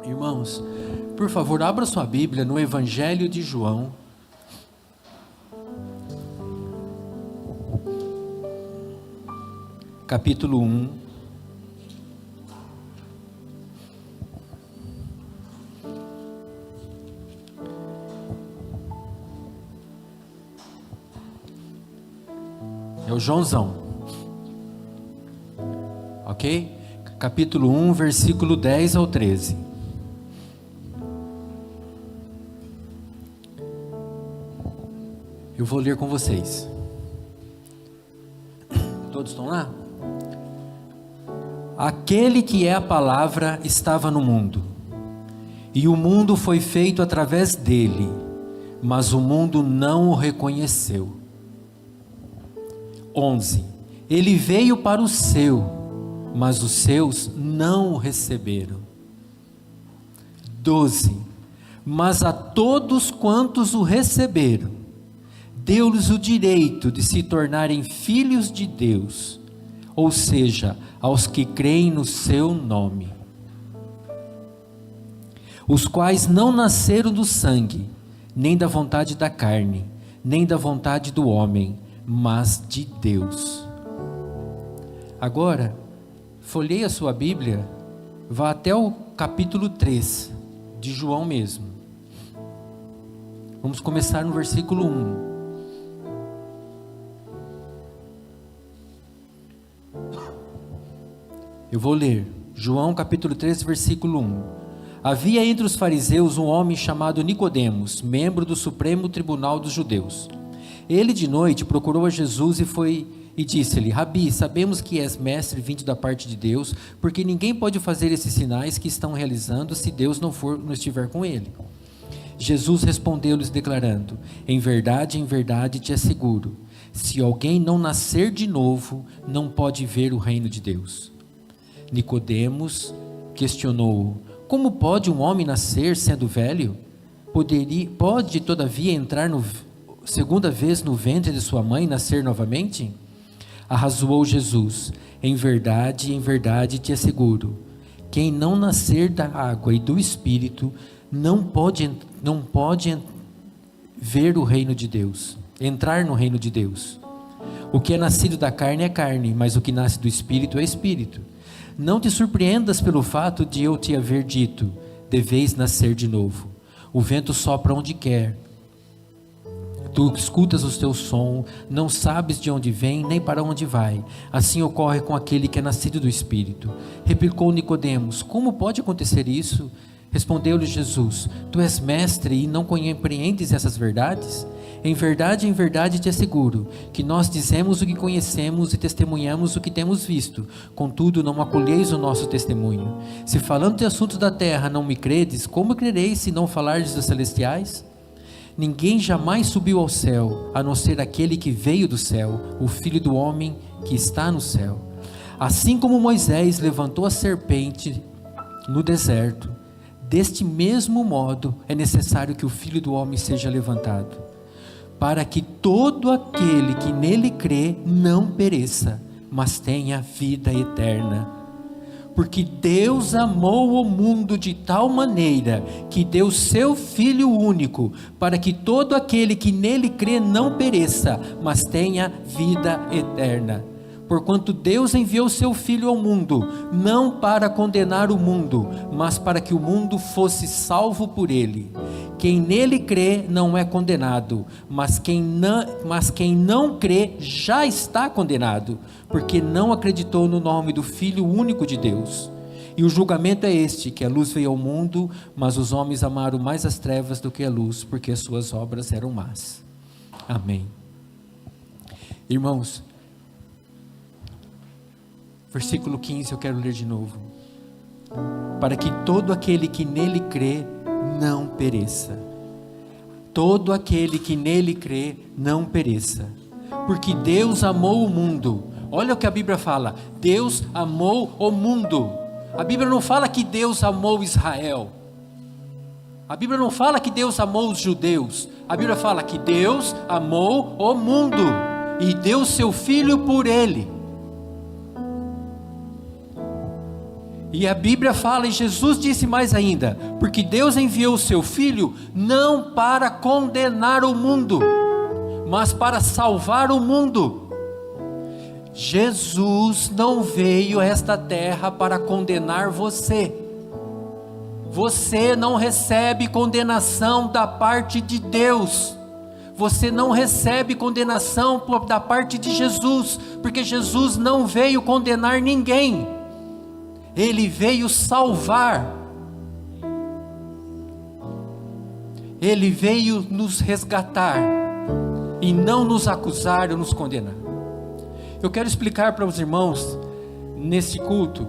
Irmãos, por favor, abra sua Bíblia no Evangelho de João. Capítulo 1. É o Joãozão. Ok? Capítulo 1, versículo 10 ao 13. Eu vou ler com vocês. Todos estão lá? Aquele que é a palavra estava no mundo, e o mundo foi feito através dele, mas o mundo não o reconheceu. 11. Ele veio para o seu, mas os seus não o receberam. 12. Mas a todos quantos o receberam, deu-lhes o direito de se tornarem filhos de Deus, ou seja, aos que creem no seu nome, os quais não nasceram do sangue, nem da vontade da carne, nem da vontade do homem, mas de Deus. Agora, folheie a sua Bíblia, vá até o capítulo 3, de João mesmo. Vamos começar no versículo 1. Eu vou ler, João capítulo 3, versículo 1. Havia entre os fariseus um homem chamado Nicodemos, membro do Supremo Tribunal dos Judeus. Ele de noite procurou a Jesus e disse-lhe: Rabi, sabemos que és mestre vindo da parte de Deus, porque ninguém pode fazer esses sinais que estão realizando se Deus não estiver com ele. Jesus respondeu-lhes declarando: em verdade te asseguro, se alguém não nascer de novo, não pode ver o reino de Deus. Nicodemos questionou-o: como pode um homem nascer sendo velho? Pode todavia entrar segunda vez no ventre de sua mãe e nascer novamente? Arrazoou Jesus: em verdade te asseguro, quem não nascer da água e do Espírito não pode ver o reino de Deus, entrar no reino de Deus. O que é nascido da carne é carne, mas o que nasce do Espírito é Espírito. Não te surpreendas pelo fato de eu te haver dito: deveis nascer de novo. O vento sopra onde quer, tu escutas o teu som, não sabes de onde vem nem para onde vai. Assim ocorre com aquele que é nascido do Espírito. Replicou Nicodemos: como pode acontecer isso? Respondeu-lhe Jesus: tu és mestre e não compreendes essas verdades? Em verdade te asseguro, que nós dizemos o que conhecemos e testemunhamos o que temos visto, contudo não acolheis o nosso testemunho. Se falando de assuntos da terra não me credes, como crereis se não falardes dos celestiais? Ninguém jamais subiu ao céu, a não ser aquele que veio do céu, o Filho do homem que está no céu. Assim como Moisés levantou a serpente no deserto, deste mesmo modo é necessário que o Filho do homem seja levantado, para que todo aquele que nele crê não pereça, mas tenha vida eterna. Porque Deus amou o mundo de tal maneira, que deu seu Filho único, para que todo aquele que nele crê não pereça, mas tenha vida eterna. Porquanto Deus enviou seu Filho ao mundo, não para condenar o mundo, mas para que o mundo fosse salvo por ele. Quem nele crê não é condenado, mas quem não crê já está condenado, porque não acreditou no nome do Filho único de Deus. E o julgamento é este, que a luz veio ao mundo, mas os homens amaram mais as trevas do que a luz, porque as suas obras eram más. Amém. Irmãos, versículo 15 eu quero ler de novo. Para que todo aquele que nele crê não pereça. Todo aquele que nele crê não pereça. Porque Deus amou o mundo. Olha o que a Bíblia fala: Deus amou o mundo. A Bíblia não fala que Deus amou Israel. A Bíblia não fala que Deus amou os judeus. A Bíblia fala que Deus amou o mundo e deu seu Filho por ele. E a Bíblia fala, e Jesus disse mais ainda, porque Deus enviou o seu Filho não para condenar o mundo, mas para salvar o mundo. Jesus não veio a esta terra para condenar você. Você não recebe condenação da parte de Deus. Você não recebe condenação da parte de Jesus, porque Jesus não veio condenar ninguém. Ele veio salvar. Ele veio nos resgatar e não nos acusar ou nos condenar. Eu quero explicar para os irmãos neste culto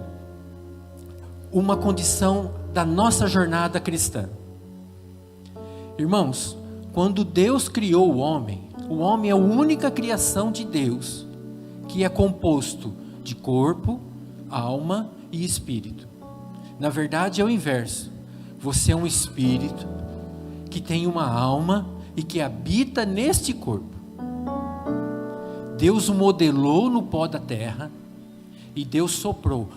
uma condição da nossa jornada cristã. Irmãos, quando Deus criou o homem é a única criação de Deus que é composto de corpo, alma e espírito. Na verdade é o inverso. Você é um espírito que tem uma alma e que habita neste corpo. Deus o modelou no pó da terra e Deus soprou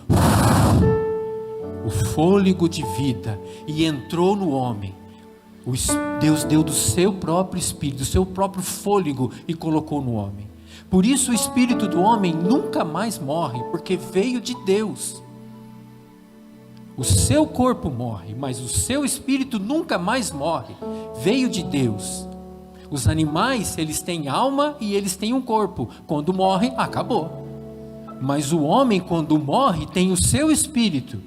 o fôlego de vida e entrou no homem. Deus deu do seu próprio espírito, do seu próprio fôlego e colocou no homem. Por isso o espírito do homem nunca mais morre, porque veio de Deus. O seu corpo morre, mas o seu espírito nunca mais morre, veio de Deus. Os animais, eles têm alma e eles têm um corpo. Quando morrem, acabou. Mas o homem, quando morre, tem o seu espírito.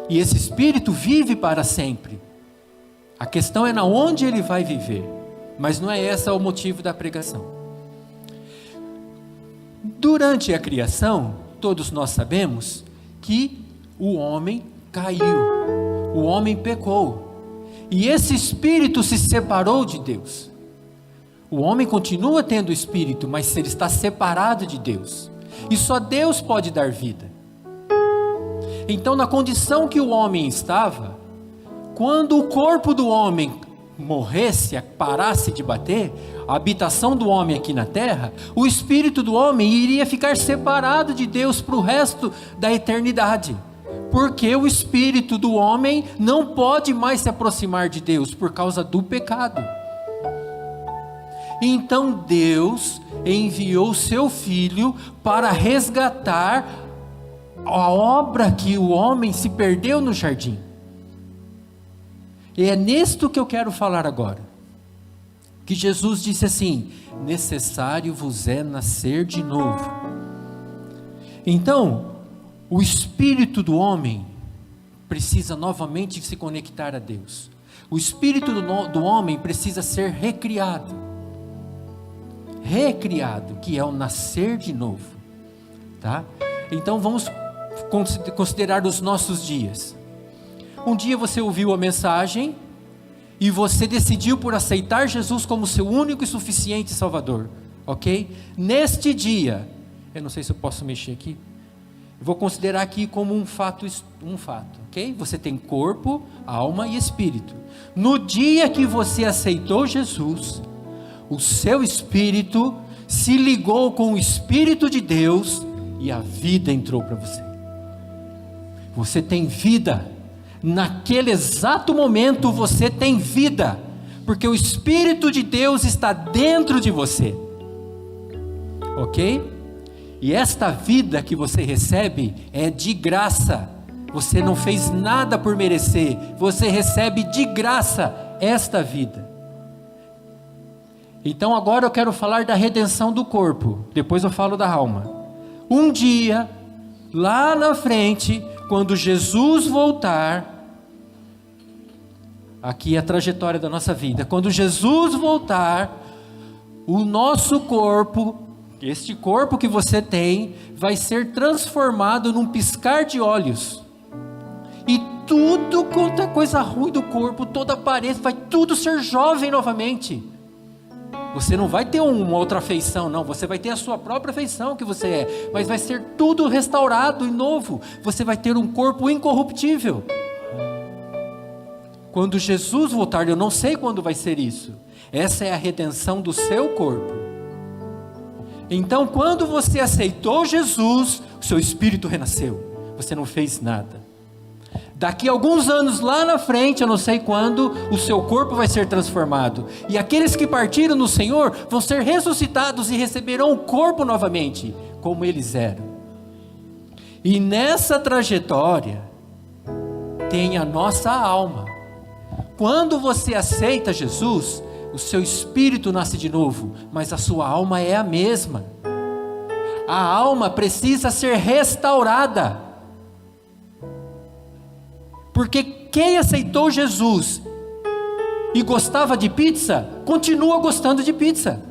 E esse espírito vive para sempre. A questão é na onde ele vai viver. Mas não é esse o motivo da pregação. Durante a criação, todos nós sabemos que o homem caiu. O homem pecou. E esse espírito se separou de Deus. O homem continua tendo espírito, mas ele está separado de Deus. E só Deus pode dar vida. Então, na condição que o homem estava, quando o corpo do homem morresse, parasse de bater, a habitação do homem aqui na terra, o espírito do homem iria ficar separado de Deus para o resto da eternidade. Porque o espírito do homem não pode mais se aproximar de Deus por causa do pecado. Então Deus enviou seu Filho para resgatar a obra que o homem se perdeu no jardim. E é nisto que eu quero falar agora. Que Jesus disse assim: necessário vos é nascer de novo. Então, o espírito do homem precisa novamente se conectar a Deus. O espírito do homem precisa ser recriado. Recriado, que é o nascer de novo, tá? Então vamos considerar os nossos dias. Um dia você ouviu a mensagem e você decidiu por aceitar Jesus como seu único e suficiente Salvador, ok? Neste dia, eu não sei se eu posso mexer aqui, eu vou considerar aqui como um fato, ok? Você tem corpo, alma e espírito. No dia que você aceitou Jesus, o seu espírito se ligou com o Espírito de Deus e a vida entrou para você. Você tem vida. Naquele exato momento você tem vida, porque o Espírito de Deus está dentro de você. Ok? E esta vida que você recebe é de graça. Você não fez nada por merecer. Você recebe de graça esta vida. Então agora eu quero falar da redenção do corpo, depois eu falo da alma. Um dia, lá na frente, quando Jesus voltar, aqui é a trajetória da nossa vida, quando Jesus voltar, o nosso corpo, este corpo que você tem, vai ser transformado num piscar de olhos. E tudo quanto é coisa ruim do corpo, toda aparência, vai tudo ser jovem novamente. Você não vai ter uma outra feição, não. Você vai ter a sua própria feição que você é. Mas vai ser tudo restaurado e novo. Você vai ter um corpo incorruptível. Quando Jesus voltar, eu não sei quando vai ser isso. Essa é a redenção do seu corpo. Então, quando você aceitou Jesus, o seu espírito renasceu. Você não fez nada. Daqui a alguns anos lá na frente, eu não sei quando, o seu corpo vai ser transformado. E aqueles que partiram no Senhor vão ser ressuscitados e receberão o corpo novamente, como eles eram. E nessa trajetória tem a nossa alma. Quando você aceita Jesus, o seu espírito nasce de novo, mas a sua alma é a mesma. A alma precisa ser restaurada. Porque quem aceitou Jesus e gostava de pizza, continua gostando de pizza.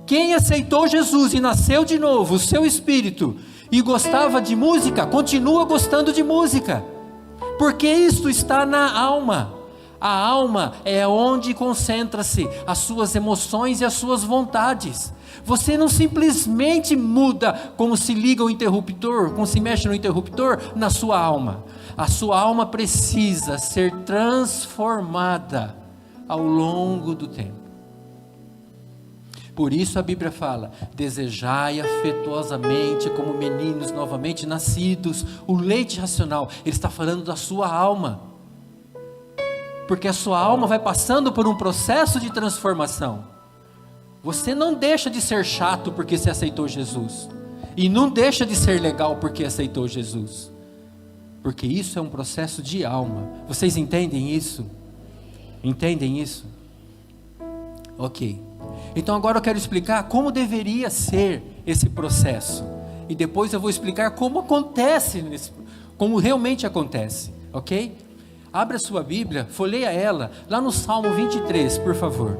Quem aceitou Jesus e nasceu de novo, o seu espírito, e gostava de música, continua gostando de música. Porque isso está na alma. A alma é onde concentra-se as suas emoções e as suas vontades. Você não simplesmente muda como se liga o interruptor, como se mexe no interruptor na sua alma. A sua alma precisa ser transformada ao longo do tempo. Por isso a Bíblia fala: desejai afetuosamente como meninos novamente nascidos. O leite racional, ele está falando da sua alma. Porque a sua alma vai passando por um processo de transformação. Você não deixa de ser chato porque você aceitou Jesus. E não deixa de ser legal porque aceitou Jesus. Porque isso é um processo de alma. Vocês entendem isso? Entendem isso? Ok. Então agora eu quero explicar como deveria ser esse processo. E depois eu vou explicar como acontece, como realmente acontece. Ok? Abra a sua Bíblia, folheia ela, lá no Salmo 23, por favor.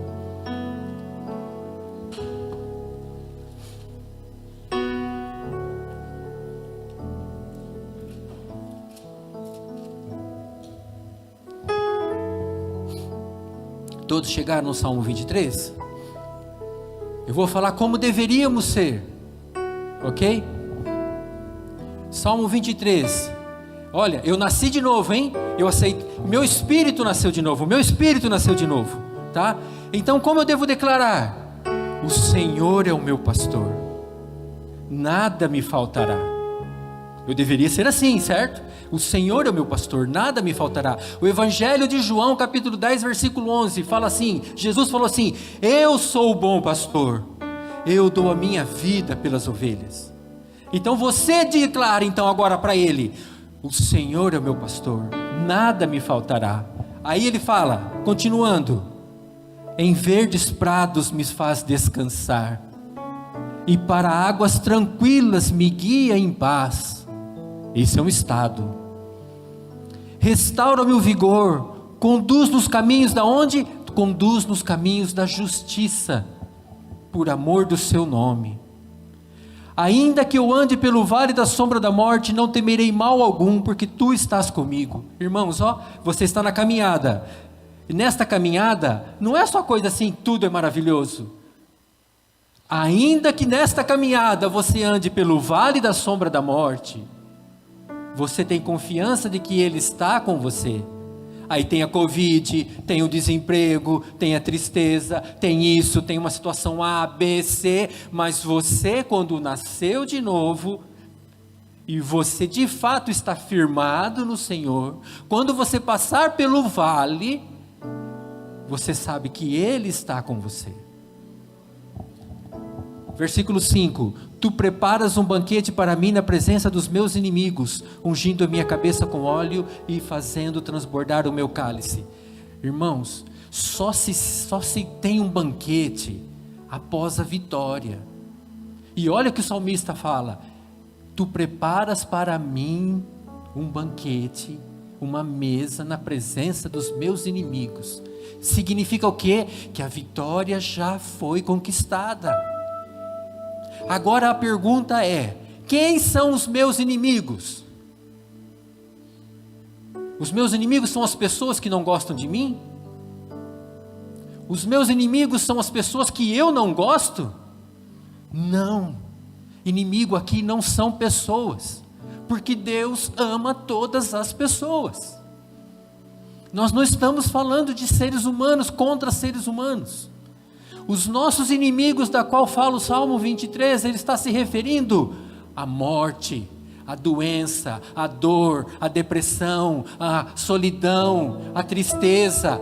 Todos chegaram no Salmo 23? Eu vou falar como deveríamos ser, ok? Salmo 23. Olha, eu nasci de novo, hein? Eu aceito, meu espírito nasceu de novo, tá? Então como eu devo declarar? O Senhor é o meu pastor, nada me faltará. Eu deveria ser assim, certo? O Senhor é o meu pastor, nada me faltará. O Evangelho de João, capítulo 10, versículo 11, fala assim, Jesus falou assim: eu sou o bom pastor, eu dou a minha vida pelas ovelhas. Então você declara então agora para ele: o Senhor é o meu pastor, nada me faltará. Aí ele fala, continuando: em verdes prados me faz descansar, e para águas tranquilas me guia em paz. Esse é um estado. Restaura-me o vigor, conduz nos caminhos da onde? Conduz nos caminhos da justiça, por amor do seu nome. Ainda que eu ande pelo vale da sombra da morte, não temerei mal algum, porque tu estás comigo. Irmãos, você está na caminhada. E nesta caminhada, não é só coisa assim, tudo é maravilhoso. Ainda que nesta caminhada você ande pelo vale da sombra da morte, você tem confiança de que Ele está com você. Aí tem a Covid, tem o desemprego, tem a tristeza, tem isso, tem uma situação A, B, C, mas você, quando nasceu de novo, e você de fato está firmado no Senhor, quando você passar pelo vale, você sabe que Ele está com você. Versículo 5: tu preparas um banquete para mim na presença dos meus inimigos, ungindo a minha cabeça com óleo e fazendo transbordar o meu cálice. Irmãos, só se tem um banquete após a vitória. E olha o que o salmista fala: tu preparas para mim um banquete, uma mesa na presença dos meus inimigos. Significa o quê? Que a vitória já foi conquistada. Agora a pergunta é: quem são os meus inimigos? Os meus inimigos são as pessoas que não gostam de mim? Os meus inimigos são as pessoas que eu não gosto? Não, inimigo aqui não são pessoas, porque Deus ama todas as pessoas. Nós não estamos falando de seres humanos contra seres humanos. Os nossos inimigos, da qual fala o Salmo 23, ele está se referindo à morte, a doença, a dor, a depressão, a solidão, a tristeza.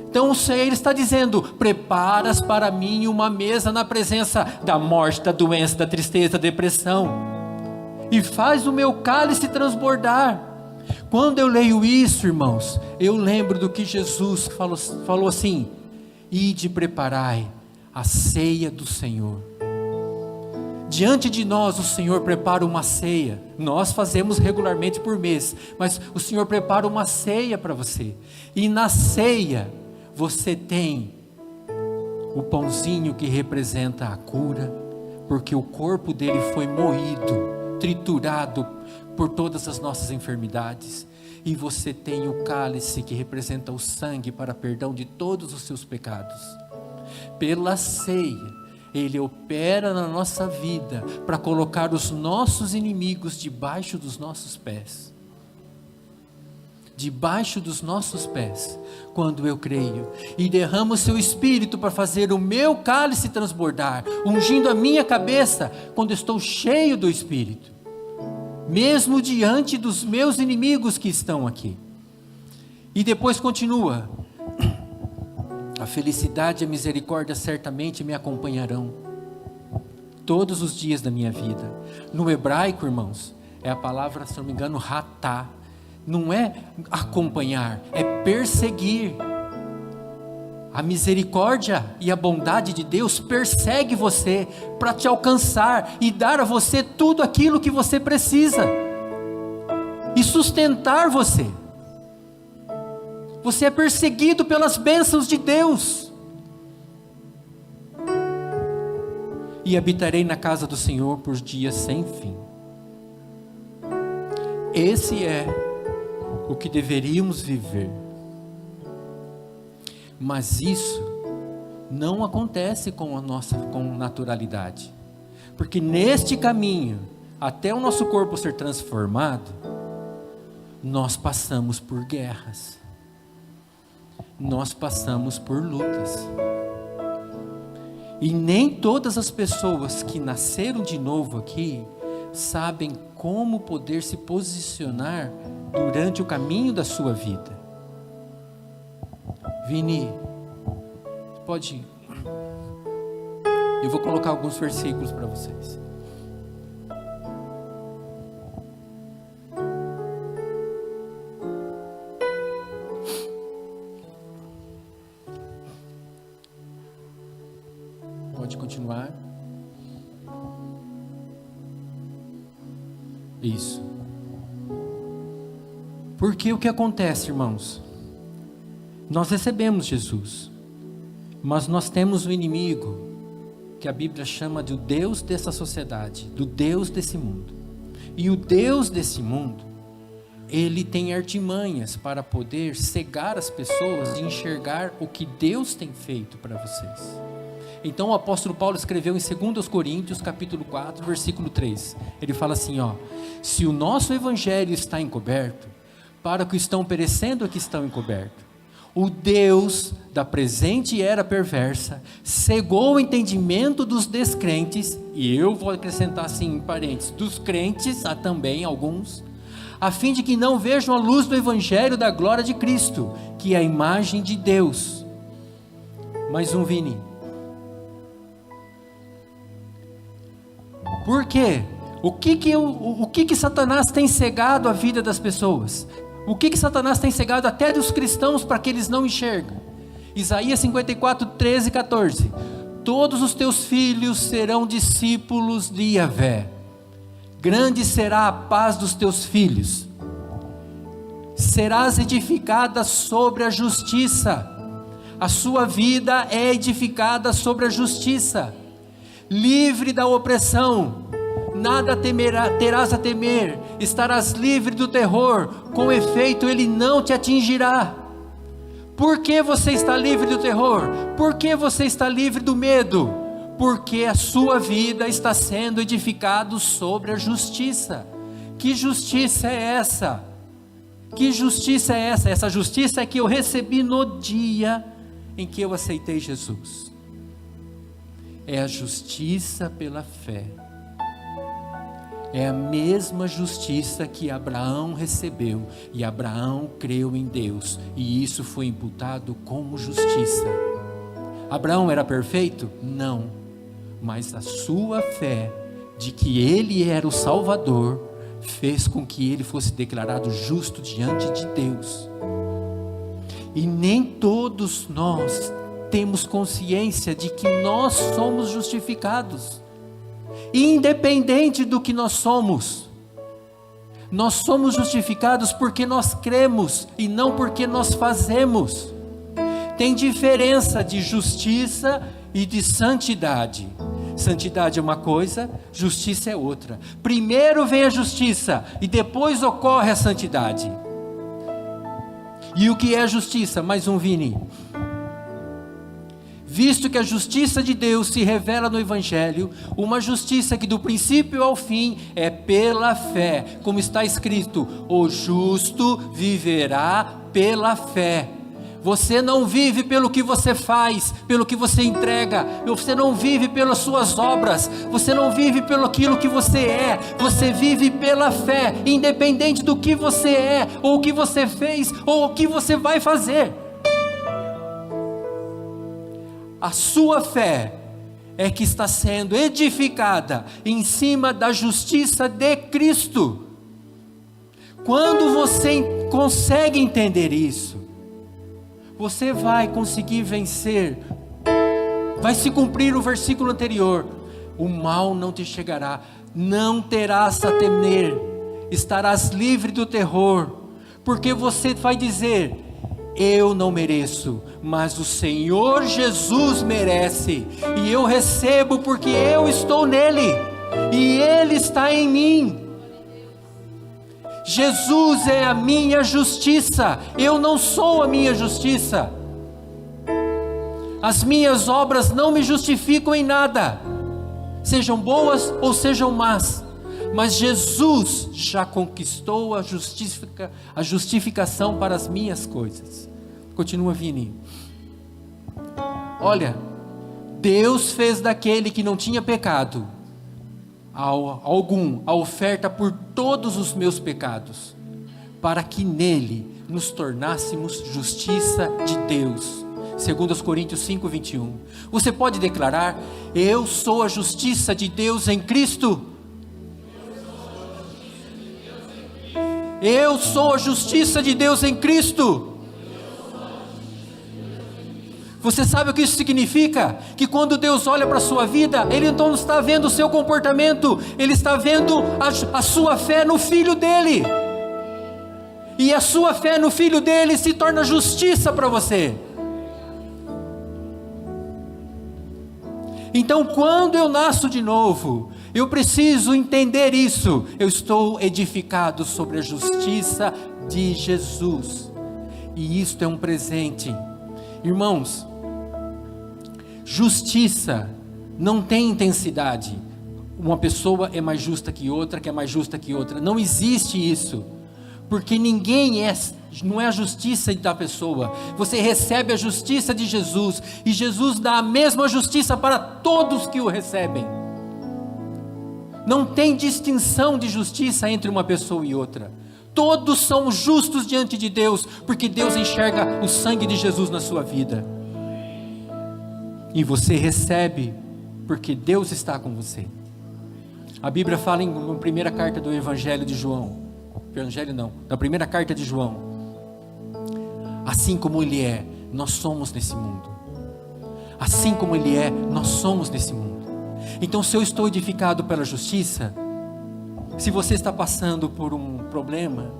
Então o Senhor está dizendo: preparas para mim uma mesa na presença da morte, da doença, da tristeza, da depressão, e faz o meu cálice transbordar. Quando eu leio isso, irmãos, eu lembro do que Jesus falou assim: ide preparai a ceia do Senhor. Diante de nós o Senhor prepara uma ceia, nós fazemos regularmente por mês, mas o Senhor prepara uma ceia para você, e na ceia você tem o pãozinho que representa a cura, porque o corpo dele foi moído, triturado por todas as nossas enfermidades, e você tem o cálice que representa o sangue para perdão de todos os seus pecados. Pela ceia, Ele opera na nossa vida para colocar os nossos inimigos debaixo dos nossos pés. Debaixo dos nossos pés, quando eu creio, e derramo o seu Espírito para fazer o meu cálice transbordar, ungindo a minha cabeça, quando estou cheio do Espírito, mesmo diante dos meus inimigos que estão aqui. E depois continua: a felicidade e a misericórdia certamente me acompanharão todos os dias da minha vida. No hebraico, irmãos, é a palavra, se não me engano, ratá. Não é acompanhar, é perseguir. A misericórdia e a bondade de Deus persegue você para te alcançar e dar a você tudo aquilo que você precisa e sustentar você. Você é perseguido pelas bênçãos de Deus. E habitarei na casa do Senhor por dias sem fim. Esse é o que deveríamos viver. Mas isso não acontece com naturalidade. Porque neste caminho, até o nosso corpo ser transformado, nós passamos por guerras. Nós passamos por lutas. E nem todas as pessoas que nasceram de novo aqui sabem como poder se posicionar durante o caminho da sua vida. Vini, pode ir. Eu vou colocar alguns versículos para vocês. Pode continuar. Isso. Porque o que acontece, irmãos? Nós recebemos Jesus, mas nós temos um inimigo, que a Bíblia chama de o Deus dessa sociedade, do Deus desse mundo. E o Deus desse mundo, ele tem artimanhas para poder cegar as pessoas de enxergar o que Deus tem feito para vocês. Então o apóstolo Paulo escreveu em 2 Coríntios capítulo 4, versículo 3. Ele fala assim, se o nosso evangelho está encoberto, para que estão perecendo aqui estão encobertos. O Deus da presente era perversa cegou o entendimento dos descrentes, e eu vou acrescentar assim em parênteses, dos crentes, há também alguns, a fim de que não vejam a luz do evangelho da glória de Cristo, que é a imagem de Deus. Mais um, Vini. Por quê? O que Satanás tem cegado a vida das pessoas? O que Satanás tem cegado até dos cristãos para que eles não enxergam? Isaías 54, 13 e 14. Todos os teus filhos serão discípulos de Yahvé. Grande será a paz dos teus filhos. Serás edificada sobre a justiça. A sua vida é edificada sobre a justiça. Livre da opressão. Nada terás a temer, estarás livre do terror, com efeito ele não te atingirá. Por que você está livre do terror? Por que você está livre do medo? Porque a sua vida está sendo edificada sobre a justiça. Que justiça é essa? Que justiça é essa? Essa justiça é que eu recebi no dia em que eu aceitei Jesus. É a justiça pela fé. É a mesma justiça que Abraão recebeu, e Abraão creu em Deus, e isso foi imputado como justiça. Abraão era perfeito? Não, mas a sua fé de que ele era o Salvador fez com que ele fosse declarado justo diante de Deus. E nem todos nós temos consciência de que nós somos justificados, independente do que nós somos justificados porque nós cremos e não porque nós fazemos. Tem diferença de justiça e de santidade. Santidade é uma coisa, justiça é outra. Primeiro vem a justiça e depois ocorre a santidade. E o que é a justiça? Mais um Vini. Visto que a justiça de Deus se revela no Evangelho, uma justiça que do princípio ao fim é pela fé, como está escrito: o justo viverá pela fé. Você não vive pelo que você faz, pelo que você entrega, você não vive pelas suas obras, você não vive pelo aquilo que você é, você vive pela fé, independente do que você é, ou o que você fez, ou o que você vai fazer. A sua fé é que está sendo edificada em cima da justiça de Cristo. Quando você consegue entender isso, você vai conseguir vencer, vai se cumprir o versículo anterior: o mal não te chegará, não terás a temer, estarás livre do terror, porque você vai dizer: eu não mereço, mas o Senhor Jesus merece, e eu recebo porque eu estou nele, e Ele está em mim. Jesus é a minha justiça, eu não sou a minha justiça. As minhas obras não me justificam em nada, sejam boas ou sejam más, mas Jesus já conquistou a justificação para as minhas coisas. Continua, Vini. Olha, Deus fez daquele que não tinha pecado a oferta por todos os meus pecados, para que nele nos tornássemos justiça de Deus. 2 Coríntios 5:21. Você pode declarar: eu sou a justiça de Deus em Cristo. Eu sou a justiça de Deus em Cristo. Você sabe o que isso significa? Que quando Deus olha para a sua vida, Ele não está vendo o seu comportamento, Ele está vendo a sua fé no Filho dEle. E a sua fé no Filho dEle se torna justiça para você. Então, quando eu nasço de novo, eu preciso entender isso. Eu estou edificado sobre a justiça de Jesus. E isto é um presente. Irmãos, justiça não tem intensidade. Uma pessoa é mais justa que outra, que é mais justa que outra. Não existe isso. Porque não é a justiça da pessoa. Você recebe a justiça de Jesus. E Jesus dá a mesma justiça para todos que o recebem. Não tem distinção de justiça entre uma pessoa e outra. Todos são justos diante de Deus, porque Deus enxerga o sangue de Jesus na sua vida. E você recebe, porque Deus está com você. A Bíblia fala na primeira carta do Evangelho de João. Na primeira carta de João. Assim como Ele é, nós somos nesse mundo. Assim como Ele é, nós somos nesse mundo. Então, se eu estou edificado pela justiça, se você está passando por um problema,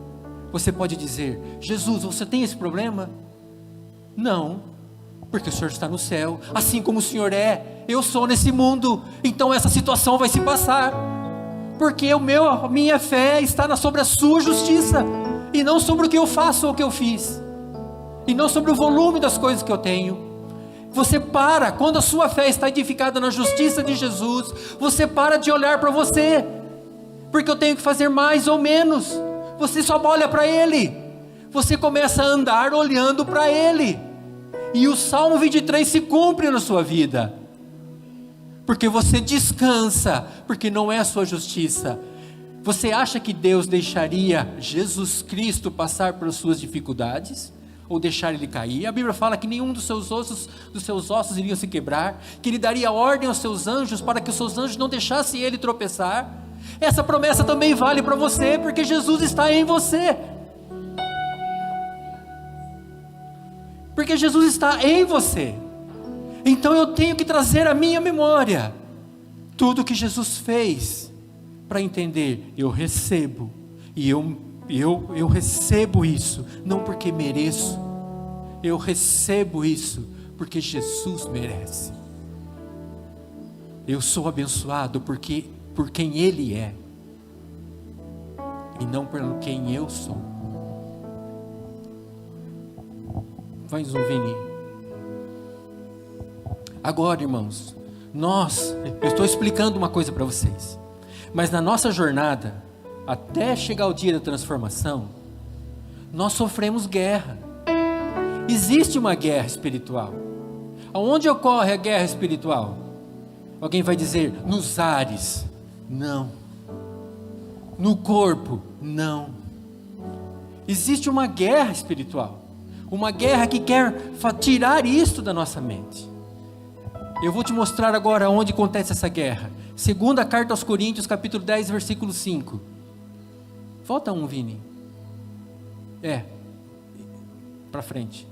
você pode dizer: Jesus, você tem esse problema? Não, porque o Senhor está no céu. Assim como o Senhor é, eu sou nesse mundo. Então essa situação vai se passar, porque a minha fé está sobre a sua justiça, e não sobre o que eu faço ou o que eu fiz, e não sobre o volume das coisas que eu tenho. Você para, quando a sua fé está edificada na justiça de Jesus, você para de olhar para você, porque eu tenho que fazer mais ou menos. Você só olha para Ele. Você começa a andar olhando para Ele. E o Salmo 23 se cumpre na sua vida. Porque você descansa, porque não é a sua justiça. Você acha que Deus deixaria Jesus Cristo passar pelas suas dificuldades? Ou deixar ele cair? A Bíblia fala que nenhum dos seus ossos iriam se quebrar, que ele daria ordem aos seus anjos para que os seus anjos não deixassem ele tropeçar. Essa promessa também vale para você, porque Jesus está em você. Porque Jesus está em você. Então eu tenho que trazer à minha memória tudo que Jesus fez, para entender, eu recebo, e eu recebo isso, não porque mereço, eu recebo isso, porque Jesus merece. Eu sou abençoado por quem Ele é, e não por quem eu sou. Mais um, Vini. Agora, irmãos, eu estou explicando uma coisa para vocês, mas na nossa jornada, até chegar o dia da transformação, nós sofremos guerra. Existe uma guerra espiritual. Aonde ocorre a guerra espiritual? Alguém vai dizer, nos ares. Não. No corpo. Não. Existe uma guerra espiritual. Uma guerra que quer tirar isto da nossa mente. Eu vou te mostrar agora onde acontece essa guerra. Segunda carta aos Coríntios, capítulo 10, versículo 5. Volta um, Vini. Para frente.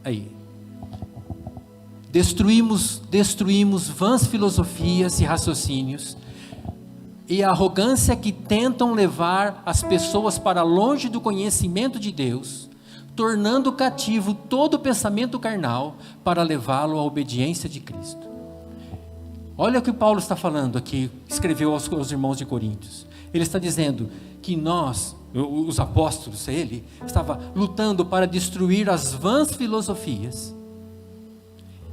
Aí. Destruímos vãs filosofias e raciocínios, e a arrogância que tentam levar as pessoas para longe do conhecimento de Deus, tornando cativo todo pensamento carnal para levá-lo à obediência de Cristo. Olha o que Paulo está falando aqui, escreveu aos irmãos de Coríntios. Ele está dizendo que nós, os apóstolos, ele estava lutando para destruir as vãs filosofias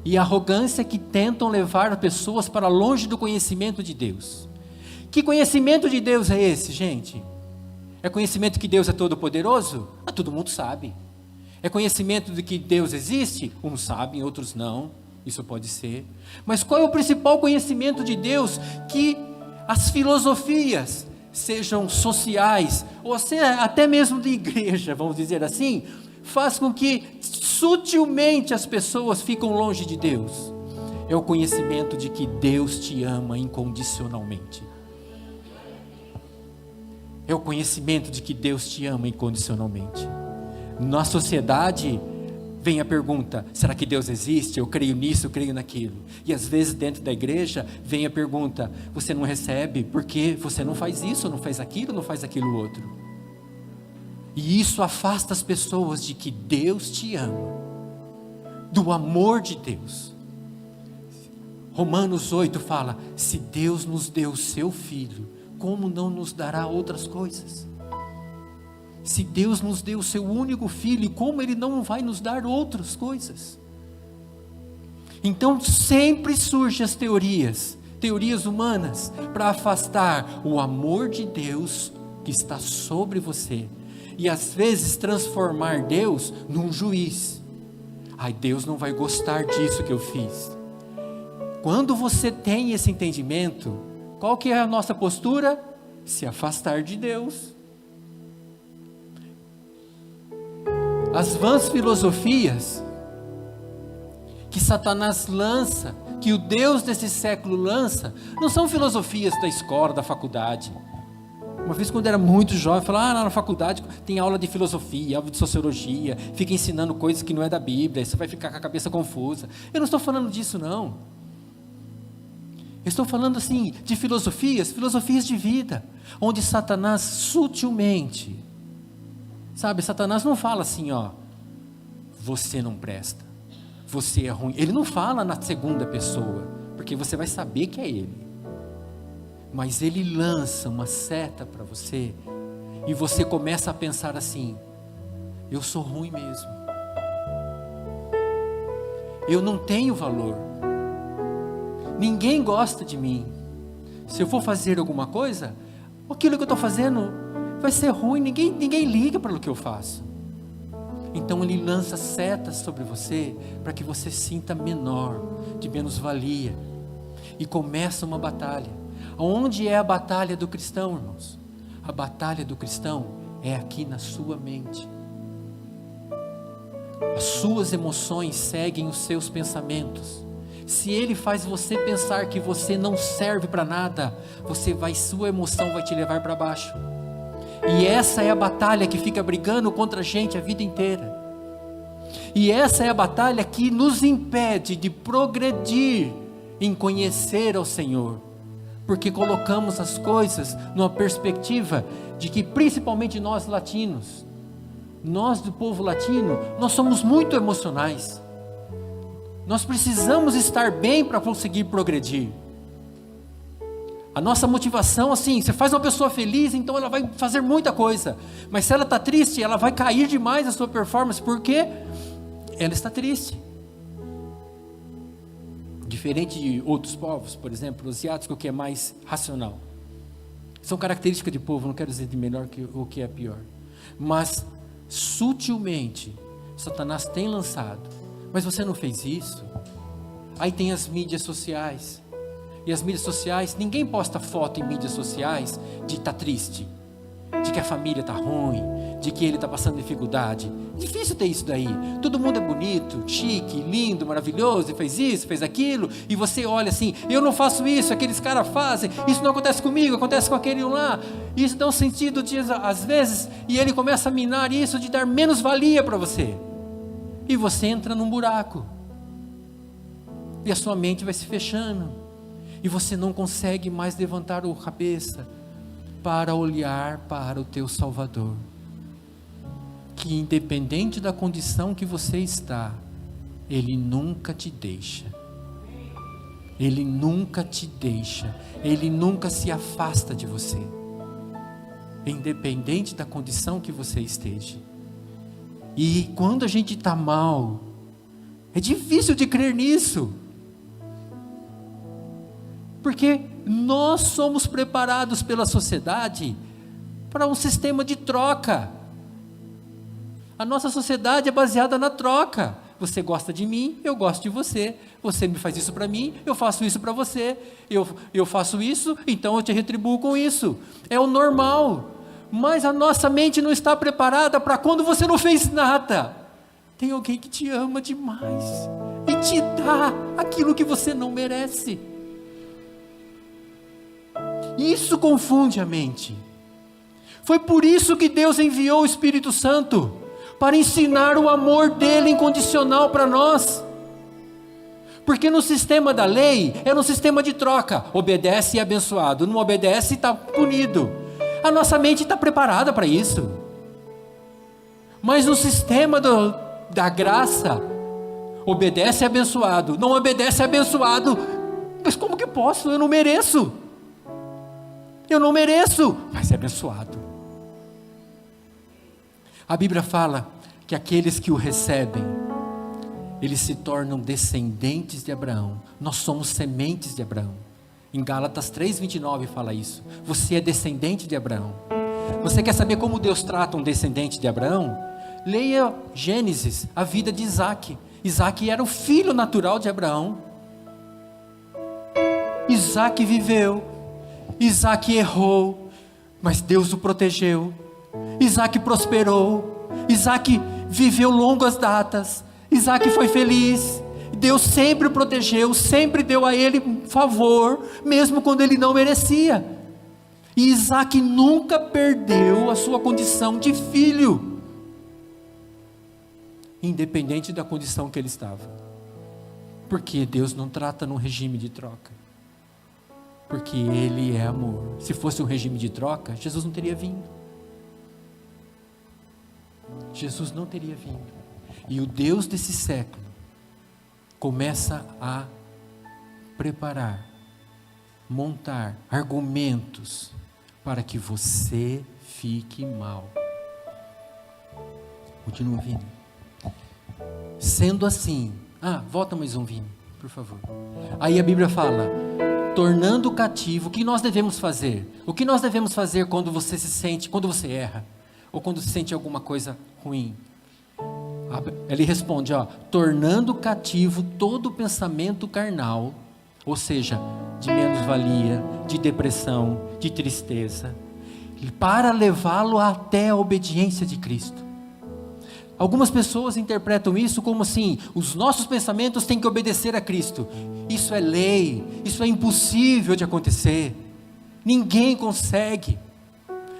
e a arrogância que tentam levar pessoas para longe do conhecimento de Deus. Que conhecimento de Deus é esse, gente? É conhecimento que Deus é todo poderoso? Todo mundo sabe. É conhecimento de que Deus existe? Uns sabem, outros não. Isso pode ser. Mas qual é o principal conhecimento de Deus? Que as filosofias, sejam sociais, ou até mesmo de igreja, vamos dizer assim, faz com que sutilmente as pessoas ficam longe de Deus. É o conhecimento de que Deus te ama incondicionalmente. É o conhecimento de que Deus te ama incondicionalmente. Na sociedade vem a pergunta, será que Deus existe? Eu creio nisso, eu creio naquilo. E às vezes dentro da igreja vem a pergunta, você não recebe porque você não faz isso, não faz aquilo, não faz aquilo outro. E isso afasta as pessoas de que Deus te ama, do amor de Deus. Romanos 8 fala, se Deus nos deu o seu Filho, como não nos dará outras coisas? Se Deus nos deu o seu único Filho, como Ele não vai nos dar outras coisas? Então sempre surgem as teorias humanas, para afastar o amor de Deus que está sobre você, e às vezes transformar Deus num juiz. Deus não vai gostar disso que eu fiz. Quando você tem esse entendimento, qual que é a nossa postura? Se afastar de Deus. As vãs filosofias que Satanás lança, que o Deus desse século lança, não são filosofias da escola, da faculdade. Uma vez quando eu era muito jovem, eu falava, na faculdade tem aula de filosofia, aula de sociologia, fica ensinando coisas que não é da Bíblia, você vai ficar com a cabeça confusa. Eu não estou falando disso não. Eu estou falando assim, de filosofias de vida, onde Satanás sutilmente, Satanás não fala assim, você não presta, você é ruim. Ele não fala na segunda pessoa, porque você vai saber que é ele. Mas ele lança uma seta para você, e você começa a pensar assim, eu sou ruim mesmo. Eu não tenho valor. Ninguém gosta de mim. Se eu for fazer alguma coisa, aquilo que eu estou fazendo vai ser ruim, ninguém liga para o que eu faço. Então ele lança setas sobre você, para que você sinta menor, de menos valia, e começa uma batalha. Onde é a batalha do cristão, irmãos? A batalha do cristão é aqui na sua mente. As suas emoções seguem os seus pensamentos. Se ele faz você pensar que você não serve para nada, sua emoção vai te levar para baixo. E essa é a batalha que fica brigando contra a gente a vida inteira. E essa é a batalha que nos impede de progredir em conhecer ao Senhor. Porque colocamos as coisas numa perspectiva de que, principalmente nós latinos, nós do povo latino, nós somos muito emocionais. Nós precisamos estar bem para conseguir progredir. A nossa motivação, assim, você faz uma pessoa feliz, então ela vai fazer muita coisa. Mas se ela está triste, ela vai cair demais a sua performance, porque ela está triste. Diferente de outros povos, por exemplo, o asiático, que é mais racional. São características de povo, não quero dizer de melhor ou que é pior. Mas, sutilmente, Satanás tem lançado. Mas você não fez isso? Aí tem as mídias sociais. E as mídias sociais, ninguém posta foto em mídias sociais de estar triste, de que a família está ruim, de que ele está passando dificuldade. Difícil ter isso daí. Todo mundo é bonito, chique, lindo, maravilhoso, e fez isso, fez aquilo, e você olha assim, eu não faço isso, aqueles caras fazem, isso não acontece comigo, acontece com aquele lá. Isso dá um sentido às vezes, e ele começa a minar isso de dar menos valia para você. E você entra num buraco. E a sua mente vai se fechando. E você não consegue mais levantar a cabeça para olhar para o teu Salvador, que independente da condição que você está, Ele nunca te deixa, Ele nunca te deixa, Ele nunca se afasta de você, independente da condição que você esteja. E quando a gente está mal, é difícil de crer nisso, porque nós somos preparados pela sociedade para um sistema de troca. A nossa sociedade é baseada na troca. Você gosta de mim, eu gosto de você. Você me faz isso para mim, eu faço isso para você. Eu faço isso, então eu te retribuo com isso. É o normal. Mas a nossa mente não está preparada para quando você não fez nada. Tem alguém que te ama demais e te dá aquilo que você não merece. Isso confunde a mente. Foi por isso que Deus enviou o Espírito Santo, para ensinar o amor dele incondicional para nós. Porque no sistema da lei, era um sistema de troca, obedece e é abençoado, não obedece e está punido. A nossa mente está preparada para isso. Mas no sistema da graça, obedece e é abençoado, não obedece e é abençoado. Mas como que posso? Eu não mereço. Eu não mereço, mas é abençoado. A Bíblia fala que aqueles que o recebem, eles se tornam descendentes de Abraão. Nós somos sementes de Abraão. Em Gálatas 3:29 fala isso. Você é descendente de Abraão. Você quer saber como Deus trata um descendente de Abraão? Leia Gênesis, a vida de Isaac. Isaac era o filho natural de Abraão. Isaac viveu. Isaac errou, mas Deus o protegeu. Isaac prosperou. Isaac viveu longas datas. Isaac foi feliz. Deus sempre o protegeu, sempre deu a ele favor, mesmo quando ele não merecia. E Isaac nunca perdeu a sua condição de filho, independente da condição que ele estava. Porque Deus não trata num regime de troca. Porque Ele é amor. Se fosse um regime de troca, Jesus não teria vindo. Jesus não teria vindo. E o Deus desse século começa a preparar, montar argumentos para que você fique mal. Continua ouvindo. Sendo assim, volta mais um Vini, por favor. Aí a Bíblia fala, tornando cativo, o que nós devemos fazer? O que nós devemos fazer quando você se sente, quando você erra, ou quando se sente alguma coisa ruim? Ele responde, tornando cativo todo pensamento carnal, ou seja, de menos-valia, de depressão, de tristeza, para levá-lo até a obediência de Cristo. Algumas pessoas interpretam isso como assim: os nossos pensamentos têm que obedecer a Cristo. Isso é lei, isso é impossível de acontecer, ninguém consegue.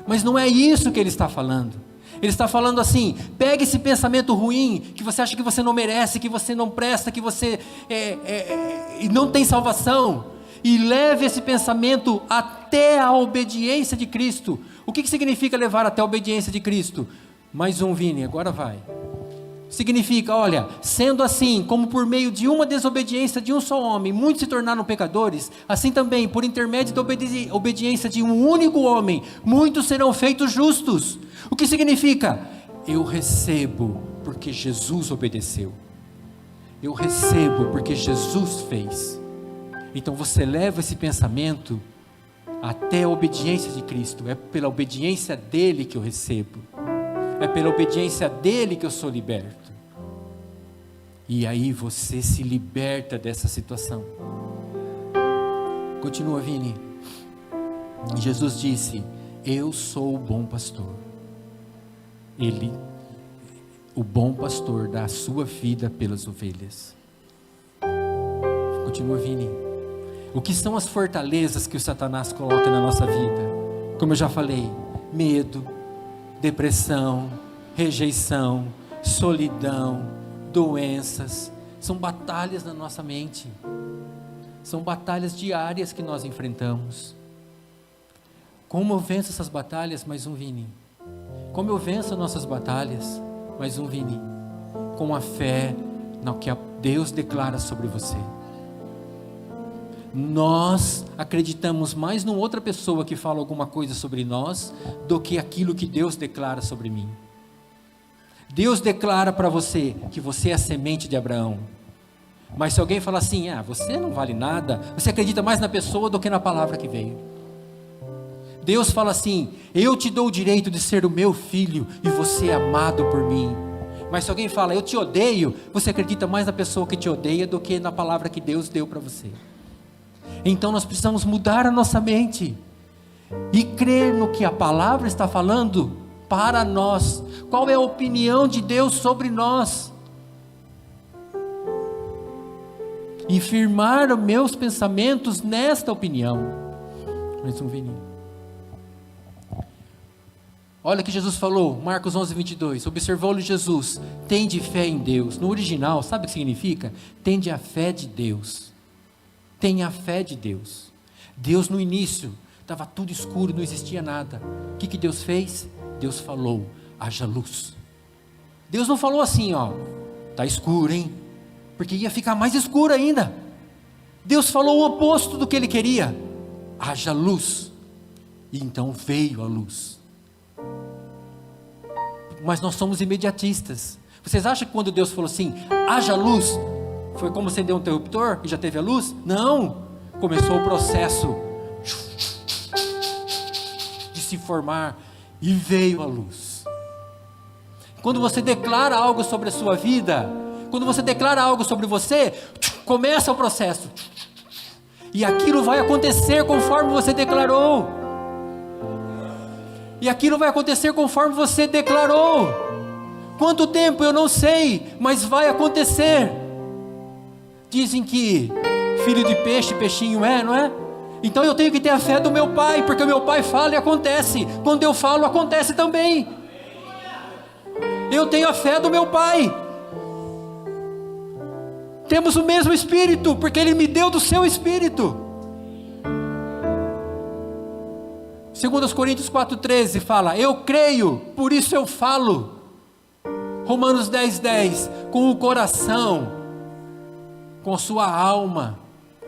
Mas não é isso que ele está falando. Ele está falando assim: pegue esse pensamento ruim, que você acha que você não merece, que você não presta, que você não tem salvação, e leve esse pensamento até a obediência de Cristo. O que significa levar até a obediência de Cristo? Mais um, Vini, agora vai. Significa, olha, sendo assim, como por meio de uma desobediência de um só homem, muitos se tornaram pecadores, assim também, por intermédio da obediência de um único homem, muitos serão feitos justos. O que significa? Eu recebo porque Jesus obedeceu. Eu recebo porque Jesus fez. Então você leva esse pensamento até a obediência de Cristo. É pela obediência dele que eu recebo. É pela obediência dele que eu sou liberto. E aí você se liberta dessa situação. Continua, Vini. Jesus disse: eu sou o bom pastor. Ele, o bom pastor, dá a sua vida pelas ovelhas. Continua, Vini. O que são as fortalezas que o Satanás coloca na nossa vida? Como eu já falei: medo, depressão, rejeição, solidão, doenças. São batalhas na nossa mente. São batalhas diárias que nós enfrentamos. Como eu venço essas batalhas? Mais um, Vini. Como eu venço nossas batalhas? Mais um, Vini. Com a fé no que Deus declara sobre você. Nós acreditamos mais numa outra pessoa que fala alguma coisa sobre nós do que aquilo que Deus declara sobre mim. Deus declara para você que você é a semente de Abraão. Mas se alguém falar assim: você não vale nada, você acredita mais na pessoa do que na palavra que veio. Deus fala assim: eu te dou o direito de ser o meu filho e você é amado por mim. Mas se alguém fala: eu te odeio, você acredita mais na pessoa que te odeia do que na palavra que Deus deu para você. Então nós precisamos mudar a nossa mente e crer no que a palavra está falando para nós. Qual é a opinião de Deus sobre nós? E firmar os meus pensamentos nesta opinião. Mais um, Vininho. Olha que Jesus falou, Marcos 11:22, observou-lhe Jesus: tende fé em Deus. No original, sabe o que significa? Tende a fé de Deus. Tenha a fé de Deus. Deus no início, estava tudo escuro, não existia nada. O que Deus fez? Deus falou: haja luz. Deus não falou assim, está escuro, hein? Porque ia ficar mais escuro ainda. Deus falou o oposto do que Ele queria: haja luz. E então veio a luz. Mas nós somos imediatistas. Vocês acham que quando Deus falou assim, haja luz, foi como acender um interruptor e já teve a luz? Não, começou o processo de se formar e veio a luz. Quando você declara algo sobre a sua vida, quando você declara algo sobre você, começa o processo, e aquilo vai acontecer conforme você declarou. E aquilo vai acontecer conforme você declarou. Quanto tempo eu não sei, mas vai acontecer. Dizem que filho de peixe, peixinho é, não é? Então eu tenho que ter a fé do meu pai, porque o meu pai fala e acontece. Quando eu falo, acontece também. Eu tenho a fé do meu pai. Temos o mesmo espírito, porque ele me deu do seu espírito. 2 Coríntios 4,13 fala: eu creio, por isso eu falo. Romanos 10,10, com o coração, com a sua alma.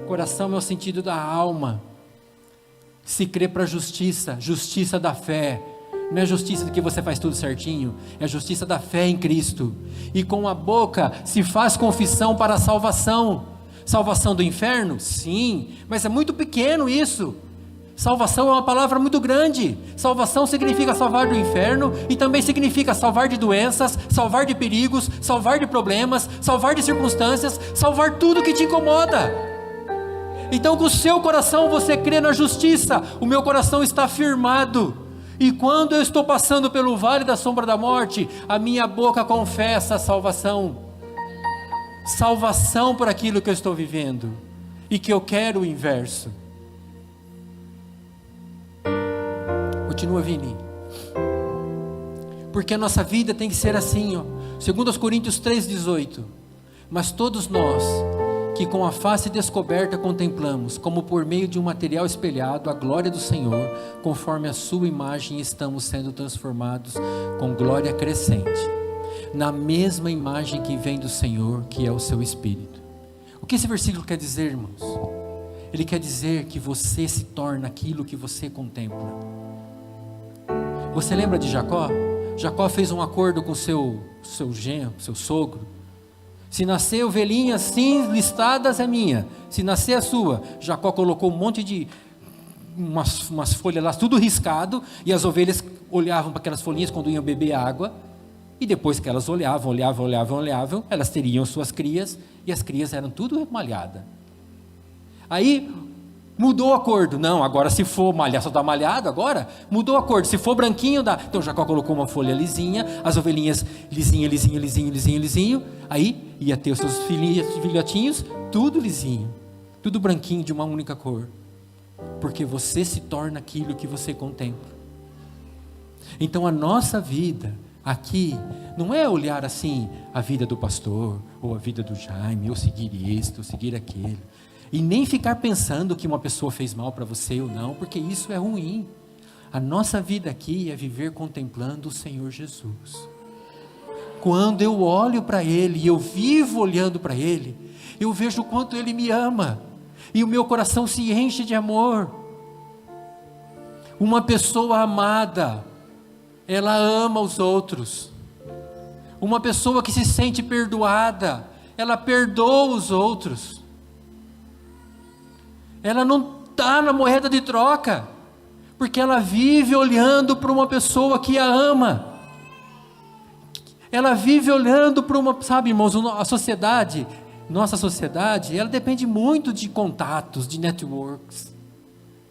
Coração é o sentido da alma. Se crê para a justiça, justiça da fé. Não é justiça de que você faz tudo certinho, é a justiça da fé em Cristo. E com a boca se faz confissão para a salvação. Salvação do inferno? Sim, mas é muito pequeno isso. Salvação é uma palavra muito grande. Salvação significa salvar do inferno, e também significa salvar de doenças, salvar de perigos, salvar de problemas, salvar de circunstâncias, salvar tudo que te incomoda. Então com o seu coração você crê na justiça, o meu coração está firmado. E quando eu estou passando pelo vale da sombra da morte, a minha boca confessa a salvação. Salvação por aquilo que eu estou vivendo. E que eu quero o inverso. Continua, Vini. Porque a nossa vida tem que ser assim, ó. 2 Coríntios 3,18. Mas todos nós, que com a face descoberta contemplamos, como por meio de um material espelhado, a glória do Senhor, conforme a sua imagem, estamos sendo transformados com glória crescente, na mesma imagem que vem do Senhor, que é o seu Espírito. O que esse versículo quer dizer, irmãos? Ele quer dizer que você se torna aquilo que você contempla. Você lembra de Jacó? Jacó fez um acordo com seu genro, seu sogro. Se nascer ovelhinha assim listadas é minha, se nascer a sua. Jacó colocou um monte de umas folhas lá, tudo riscado, e as ovelhas olhavam para aquelas folhinhas quando iam beber água, e depois que elas olhavam, elas teriam suas crias, e as crias eram tudo malhadas. Aí mudou o acordo. Não, agora se for malhar, só está malhado agora, mudou o acordo, se for branquinho dá. Então Jacó colocou uma folha lisinha, as ovelhinhas lisinho, aí ia ter os seus filhotinhos, tudo lisinho, tudo branquinho de uma única cor, porque você se torna aquilo que você contempla. Então a nossa vida aqui, não é olhar assim, a vida do pastor, ou a vida do Jaime, ou seguir isto, ou seguir aquilo, e nem ficar pensando que uma pessoa fez mal para você ou não, porque isso é ruim. A nossa vida aqui é viver contemplando o Senhor Jesus. Quando eu olho para Ele, e eu vivo olhando para Ele, eu vejo o quanto Ele me ama, e o meu coração se enche de amor. Uma pessoa amada, ela ama os outros. Uma pessoa que se sente perdoada, ela perdoa os outros. Ela não está na moeda de troca, porque ela vive olhando para uma pessoa que a ama. Ela vive olhando para uma, sabe, irmãos, a sociedade, nossa sociedade, ela depende muito de contatos, de networks,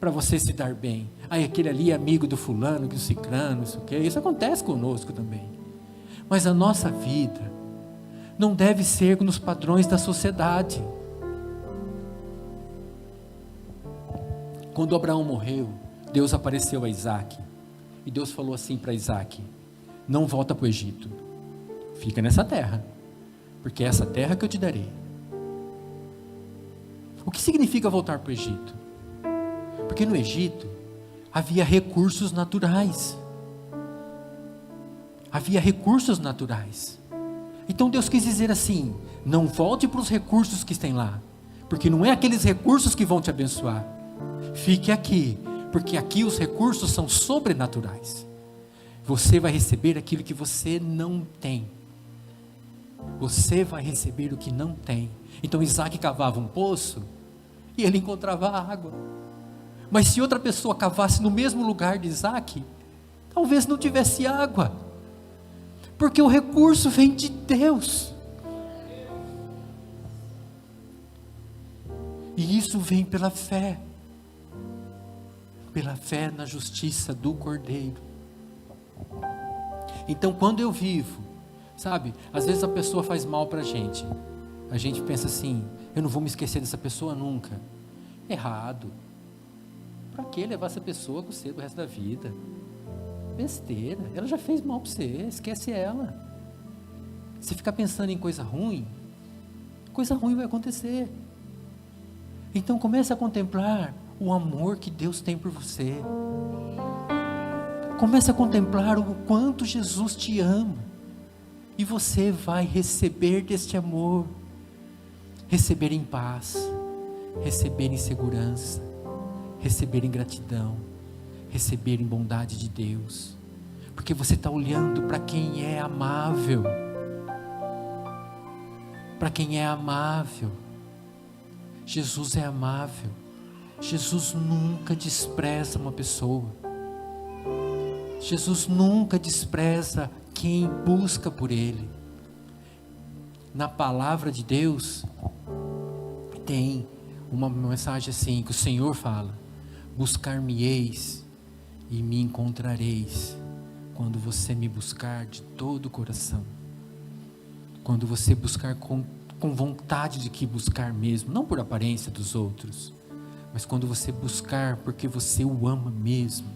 para você se dar bem. Aí aquele ali é amigo do fulano, do cicrano, isso que isso acontece conosco também. Mas a nossa vida não deve ser nos padrões da sociedade. Quando Abraão morreu, Deus apareceu a Isaac, e Deus falou assim para Isaac: não volta para o Egito, fica nessa terra, porque é essa terra que eu te darei. O que significa voltar para o Egito? Porque no Egito havia recursos naturais. Havia recursos naturais. Então Deus quis dizer assim: não volte para os recursos que tem lá, porque não é aqueles recursos que vão te abençoar. Fique aqui, porque aqui os recursos são sobrenaturais. Você vai receber aquilo que você não tem. Você vai receber o que não tem. Então Isaac cavava um poço e ele encontrava água. Mas se outra pessoa cavasse no mesmo lugar de Isaac, talvez não tivesse água, porque o recurso vem de Deus. E isso vem pela fé na justiça do Cordeiro. Então quando eu vivo, sabe, às vezes a pessoa faz mal para a gente pensa assim: eu não vou me esquecer dessa pessoa nunca. Errado. Para que levar essa pessoa com você do resto da vida? Besteira, ela já fez mal para você, esquece ela. Se ficar pensando em coisa ruim vai acontecer. Então comece a contemplar o amor que Deus tem por você. Comece a contemplar o quanto Jesus te ama, e você vai receber deste amor, receber em paz, receber em segurança, receber em gratidão, receber em bondade de Deus, porque você está olhando para quem é amável, para quem é amável. Jesus é amável. Jesus nunca despreza uma pessoa. Jesus nunca despreza quem busca por Ele. Na palavra de Deus tem uma mensagem assim, que o Senhor fala: buscar-me-eis e me encontrareis, quando você me buscar de todo o coração. Quando você buscar com vontade de que buscar mesmo, não por aparência dos outros, mas quando você buscar porque você o ama mesmo,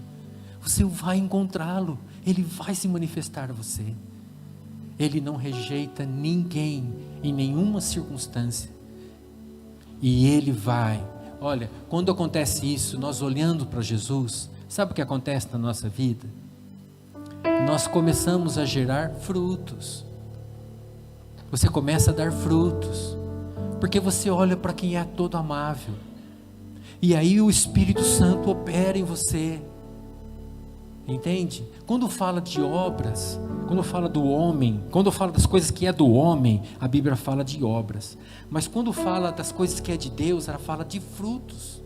você vai encontrá-lo, ele vai se manifestar a você. Ele não rejeita ninguém em nenhuma circunstância. E ele vai. Olha, quando acontece isso, nós olhando para Jesus, sabe o que acontece na nossa vida? Nós começamos a gerar frutos. Você começa a dar frutos, porque você olha para quem é todo amável, e aí o Espírito Santo opera em você, entende? Quando fala de obras, quando fala do homem, quando fala das coisas que é do homem, a Bíblia fala de obras, mas quando fala das coisas que é de Deus, ela fala de frutos.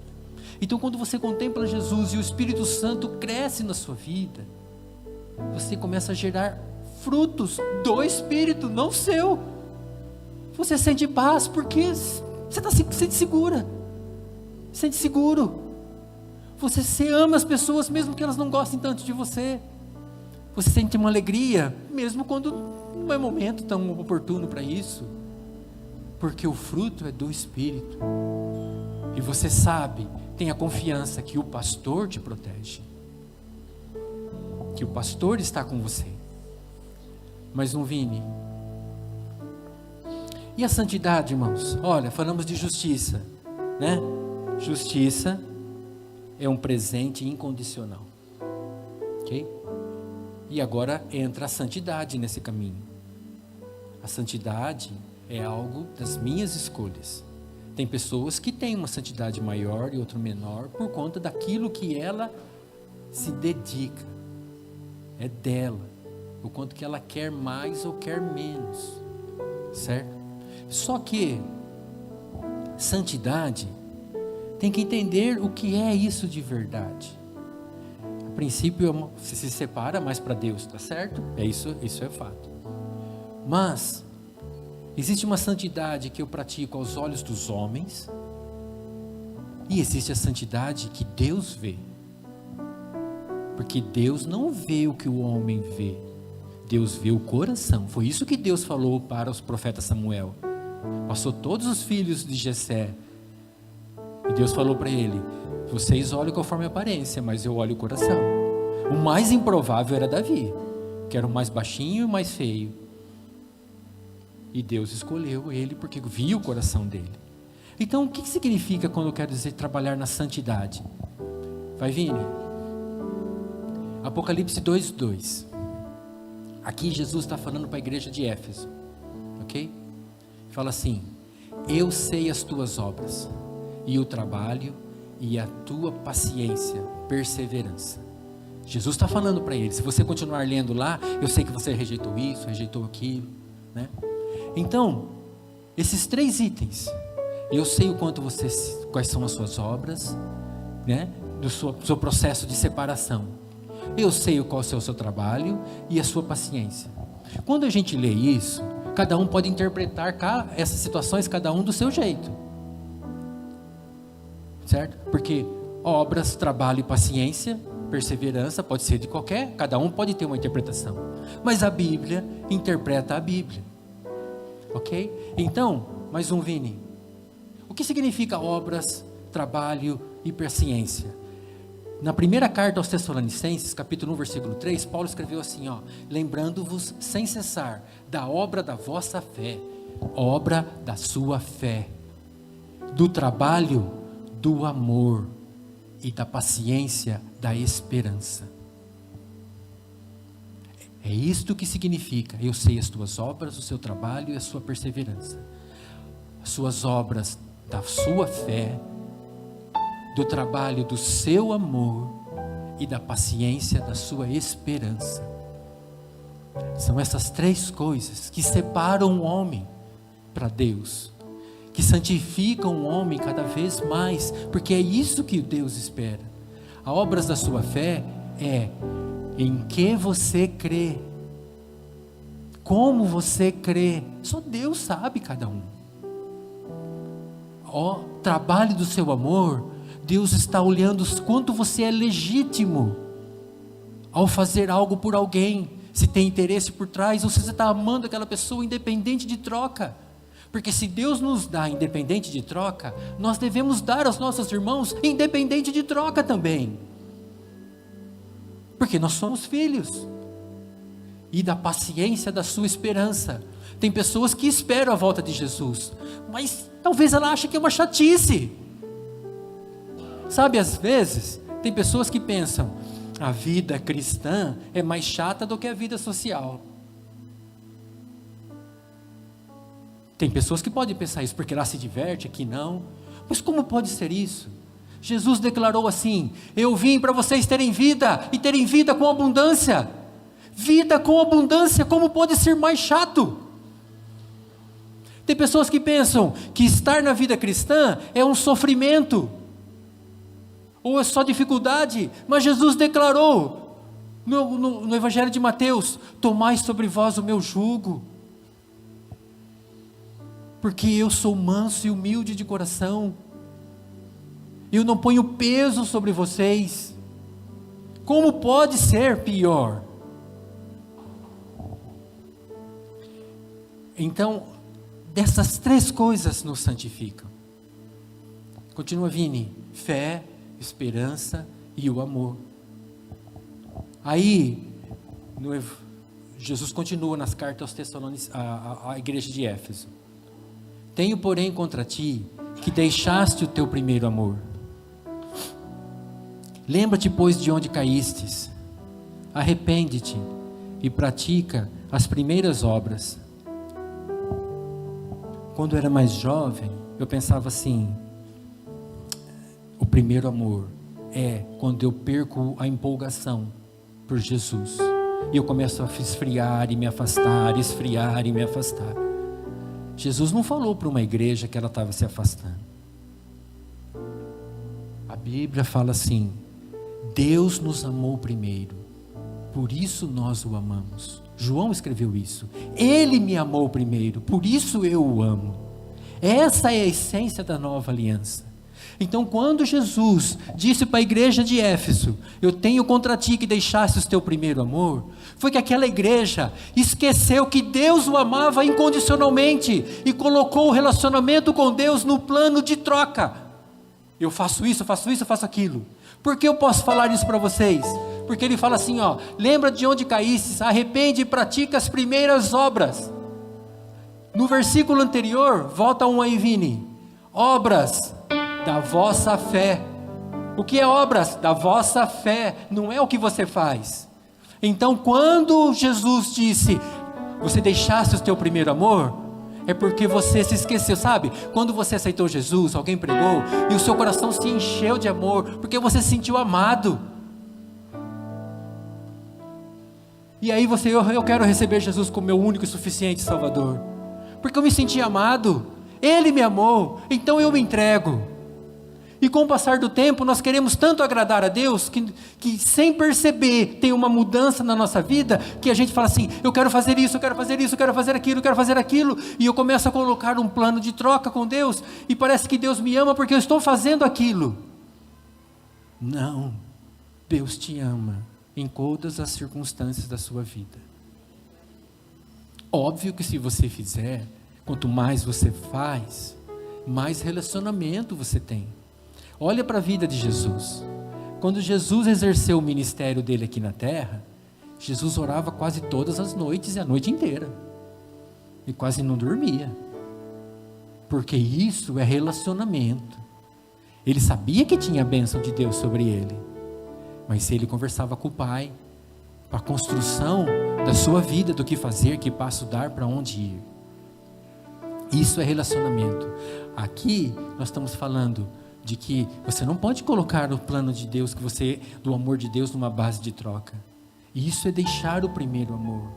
Então quando você contempla Jesus e o Espírito Santo cresce na sua vida, você começa a gerar frutos do Espírito, não seu. Você sente paz porque você sente segura, sente seguro. Você ama as pessoas mesmo que elas não gostem tanto de você. Você sente uma alegria mesmo quando não é momento tão oportuno para isso, porque o fruto é do Espírito. E você sabe, tenha confiança que o pastor te protege, que o pastor está com você. Mas não, Vini, e a santidade, irmãos? Olha, falamos de justiça, né? Justiça é um presente incondicional, ok? E agora entra a santidade nesse caminho. A santidade é algo das minhas escolhas. Tem pessoas que têm uma santidade maior e outra menor por conta daquilo que ela se dedica, é dela, o quanto que ela quer mais ou quer menos, certo? Só que santidade tem que entender o que é isso de verdade. A princípio você se separa mais para Deus, tá certo? Isso é fato. Mas existe uma santidade que eu pratico aos olhos dos homens, e existe a santidade que Deus vê. Porque Deus não vê o que o homem vê, Deus vê o coração. Foi isso que Deus falou para os profetas Samuel. Passou todos os filhos de Jessé, e Deus falou para ele: vocês olham conforme a aparência, mas eu olho o coração. O mais improvável era Davi, que era o mais baixinho e o mais feio, e Deus escolheu ele porque via o coração dele. Então o que significa quando eu quero dizer trabalhar na santidade? Vai, Vini. Apocalipse 2:2. Aqui Jesus está falando para a igreja de Éfeso, ok? Fala assim: eu sei as tuas obras, e o trabalho, e a tua paciência, perseverança. Jesus está falando para ele: se você continuar lendo lá, eu sei que você rejeitou isso, rejeitou aquilo, né? Então, esses 3 itens, eu sei o quanto quais são as suas obras, né? Do seu processo de separação. Eu sei qual é o seu trabalho e a sua paciência. Quando a gente lê isso, cada um pode interpretar essas situações, cada um do seu jeito, certo? Porque obras, trabalho e paciência, perseverança pode ser de qualquer, cada um pode ter uma interpretação, mas a Bíblia interpreta a Bíblia, ok? Então, mais um, Vini, o que significa obras, trabalho e paciência? Na primeira carta aos Tessalonicenses, capítulo 1, versículo 3, Paulo escreveu assim, lembrando-vos sem cessar da obra da vossa fé, obra da sua fé, do trabalho, do amor e da paciência, da esperança. É isto que significa: eu sei as tuas obras, o seu trabalho e a sua perseverança, as suas obras da sua fé, do trabalho do seu amor e da paciência da sua esperança. São essas 3 coisas que separam o homem para Deus, que santificam o homem cada vez mais, porque é isso que Deus espera. As obras da sua fé é em que você crê, como você crê, só Deus sabe cada um. trabalho do seu amor, Deus está olhando quanto você é legítimo ao fazer algo por alguém, se tem interesse por trás, ou se você está amando aquela pessoa independente de troca. Porque se Deus nos dá independente de troca, nós devemos dar aos nossos irmãos independente de troca também. Porque nós somos filhos. E da paciência da sua esperança. Tem pessoas que esperam a volta de Jesus, mas talvez ela ache que é uma chatice. Sabe, às vezes, tem pessoas que pensam, a vida cristã é mais chata do que a vida social. Tem pessoas que podem pensar isso, porque lá se diverte, aqui não. Mas como pode ser isso? Jesus declarou assim, eu vim para vocês terem vida, e terem vida com abundância. Vida com abundância, como pode ser mais chato? Tem pessoas que pensam que estar na vida cristã é um sofrimento, ou é só dificuldade, mas Jesus declarou, no Evangelho de Mateus, tomai sobre vós o meu jugo, porque eu sou manso e humilde de coração, eu não ponho peso sobre vocês. Como pode ser pior? Então, dessas três coisas nos santificam. Continua, Vini: fé, esperança e o amor. Aí, Jesus continua nas cartas aos Tessalonicenses, à igreja de Éfeso. Tenho, porém, contra ti, que deixaste o teu primeiro amor. Lembra-te, pois, de onde caístes. Arrepende-te e pratica as primeiras obras. Quando eu era mais jovem, eu pensava assim, o primeiro amor é quando eu perco a empolgação por Jesus. E eu começo a esfriar e me afastar, esfriar e me afastar. Jesus não falou para uma igreja que ela estava se afastando. A Bíblia fala assim, Deus nos amou primeiro, por isso nós o amamos. João escreveu isso. Ele me amou primeiro, por isso eu o amo. Essa é a essência da nova aliança. Então, quando Jesus disse para a igreja de Éfeso, eu tenho contra ti que deixaste o teu primeiro amor, foi que aquela igreja esqueceu que Deus o amava incondicionalmente e colocou o relacionamento com Deus no plano de troca. Eu faço isso, eu faço isso, eu faço aquilo. Por que eu posso falar isso para vocês? Porque ele fala assim, lembra de onde caíste, arrepende e pratica as primeiras obras. No versículo anterior, volta um aí, Vini, obras da vossa fé. O que é obras? Da vossa fé, não é o que você faz. Então, quando Jesus disse, você deixaste o teu primeiro amor, é porque você se esqueceu, sabe? Quando você aceitou Jesus, alguém pregou, e o seu coração se encheu de amor, porque você se sentiu amado. E aí eu quero receber Jesus como meu único e suficiente Salvador, porque eu me senti amado, Ele me amou, então eu me entrego. E com o passar do tempo, nós queremos tanto agradar a Deus, que sem perceber, tem uma mudança na nossa vida, que a gente fala assim, eu quero fazer isso, eu quero fazer isso, eu quero fazer aquilo, eu quero fazer aquilo, e eu começo a colocar um plano de troca com Deus, e parece que Deus me ama porque eu estou fazendo aquilo. Não, Deus te ama em todas as circunstâncias da sua vida. Óbvio que se você fizer, quanto mais você faz, mais relacionamento você tem. Olha para a vida de Jesus. Quando Jesus exerceu o ministério dele aqui na terra, Jesus orava quase todas as noites e a noite inteira. E quase não dormia. Porque isso é relacionamento. Ele sabia que tinha a bênção de Deus sobre ele. Mas ele conversava com o Pai, para a construção da sua vida, do que fazer, que passo dar, para onde ir. Isso é relacionamento. Aqui nós estamos falando de que você não pode colocar o plano de Deus, do amor de Deus, numa base de troca. Isso é deixar o primeiro amor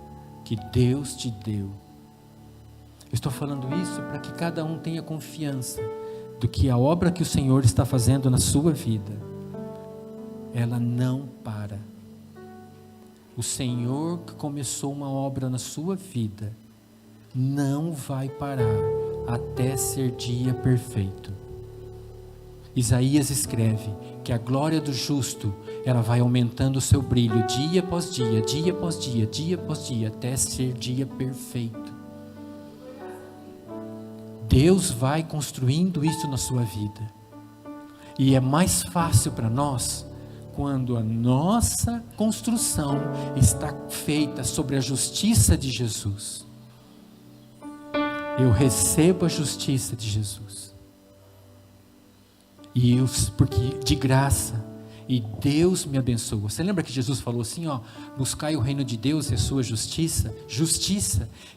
que Deus te deu. Eu estou falando isso para que cada um tenha confiança do que a obra que o Senhor está fazendo na sua vida, ela não para. O Senhor que começou uma obra na sua vida não vai parar até ser dia perfeito. Isaías escreve que a glória do justo, ela vai aumentando o seu brilho dia após dia, dia após dia, dia após dia, até ser dia perfeito. Deus vai construindo isso na sua vida. E é mais fácil para nós quando a nossa construção está feita sobre a justiça de Jesus. Eu recebo a justiça de Jesus. Porque de graça, e Deus me abençoa. Você lembra que Jesus falou assim, buscai o reino de Deus e a sua justiça,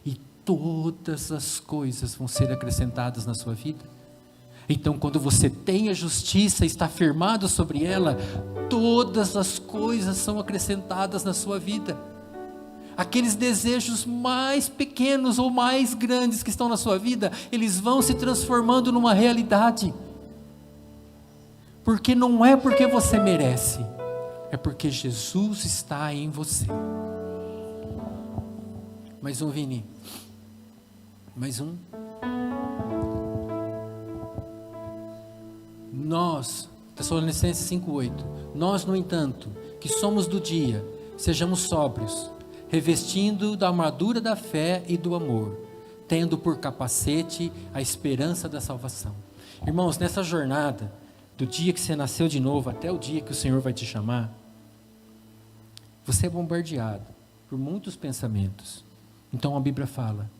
e todas as coisas vão ser acrescentadas na sua vida. Então, quando você tem a justiça, está firmado sobre ela, todas as coisas são acrescentadas na sua vida. Aqueles desejos mais pequenos ou mais grandes que estão na sua vida, eles vão se transformando numa realidade. Porque não é porque você merece, é porque Jesus está em você. Mais um, Vini. Mais um. Nós, Tessalonicenses 5:8, nós, no entanto, que somos do dia, sejamos sóbrios, revestindo da armadura da fé e do amor, tendo por capacete a esperança da salvação. Irmãos, nessa jornada, do dia que você nasceu de novo até o dia que o Senhor vai te chamar, você é bombardeado por muitos pensamentos. Então a Bíblia fala,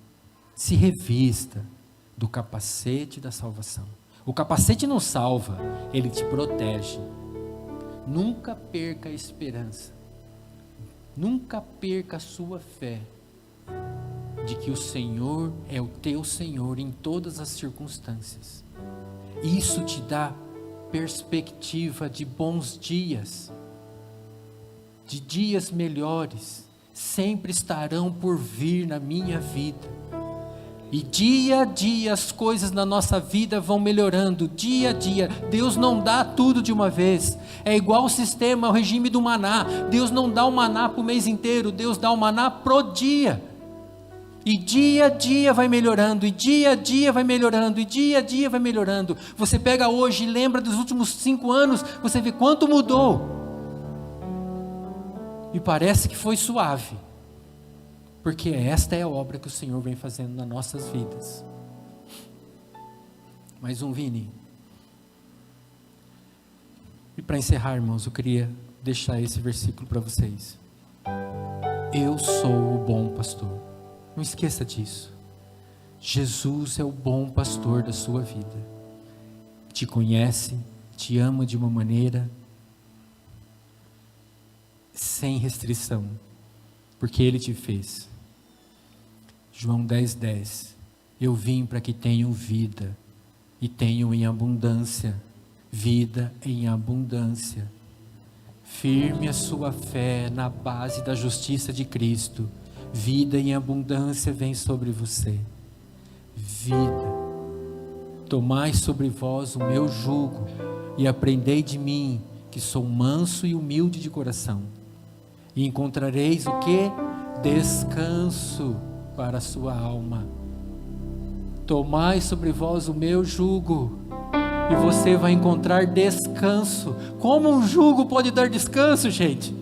se revista do capacete da salvação. O capacete não salva, ele te protege. Nunca perca a esperança, nunca perca a sua fé, de que o Senhor é o teu Senhor em todas as circunstâncias. Isso te dá perspectiva de bons dias, de dias melhores, sempre estarão por vir na minha vida. E dia a dia as coisas na nossa vida vão melhorando, dia a dia. Deus não dá tudo de uma vez. É igual o sistema, o regime do maná. Deus não dá o maná para o mês inteiro, Deus dá o maná pro dia. E dia a dia vai melhorando, e dia a dia vai melhorando, e dia a dia vai melhorando. Você pega hoje e lembra dos últimos 5 anos, você vê quanto mudou. E parece que foi suave. Porque esta é a obra que o Senhor vem fazendo nas nossas vidas. Mais um, Vini. E para encerrar, irmãos, eu queria deixar esse versículo para vocês. Eu sou o bom pastor. Não esqueça disso. Jesus é o bom pastor da sua vida. Te conhece, te ama de uma maneira sem restrição, porque Ele te fez. João 10:10, eu vim para que tenham vida, e tenham em abundância, vida em abundância. Firme a sua fé na base da justiça de Cristo, vida em abundância vem sobre você. Vida, tomai sobre vós o meu jugo, e aprendei de mim, que sou manso e humilde de coração, e encontrareis o que? Descanso para a sua alma. Tomai sobre vós o meu jugo, e você vai encontrar descanso. Como um jugo pode dar descanso, gente?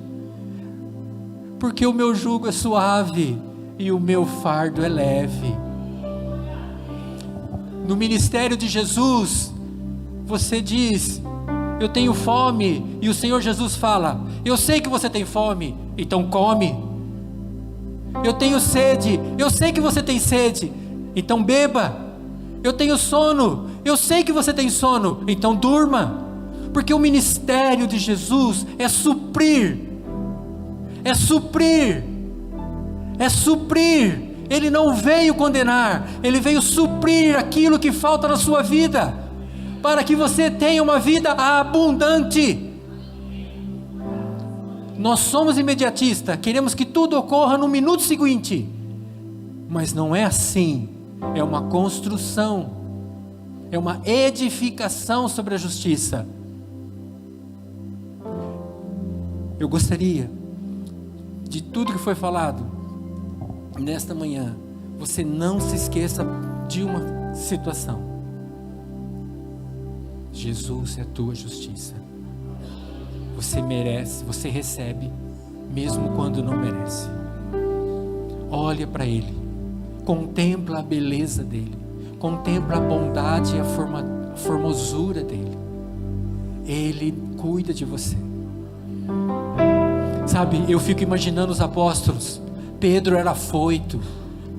Porque o meu jugo é suave, e o meu fardo é leve. No ministério de Jesus, você diz, eu tenho fome, e o Senhor Jesus fala, eu sei que você tem fome, então come. Eu tenho sede, eu sei que você tem sede, então beba. Eu tenho sono, eu sei que você tem sono, então durma. Porque o ministério de Jesus é suprir, é suprir, é suprir. Ele não veio condenar, Ele veio suprir aquilo que falta na sua vida, para que você tenha uma vida abundante. Nós somos imediatistas, queremos que tudo ocorra no minuto seguinte, mas não é assim. É uma construção, é uma edificação sobre a justiça. Eu gostaria, de tudo que foi falado nesta manhã, você não se esqueça de uma situação. Jesus é a tua justiça. Você merece, você recebe, mesmo quando não merece. Olha para Ele, contempla a beleza dEle, contempla a bondade e a formosura dEle. Ele cuida de você. Sabe, eu fico imaginando os apóstolos. Pedro era afoito,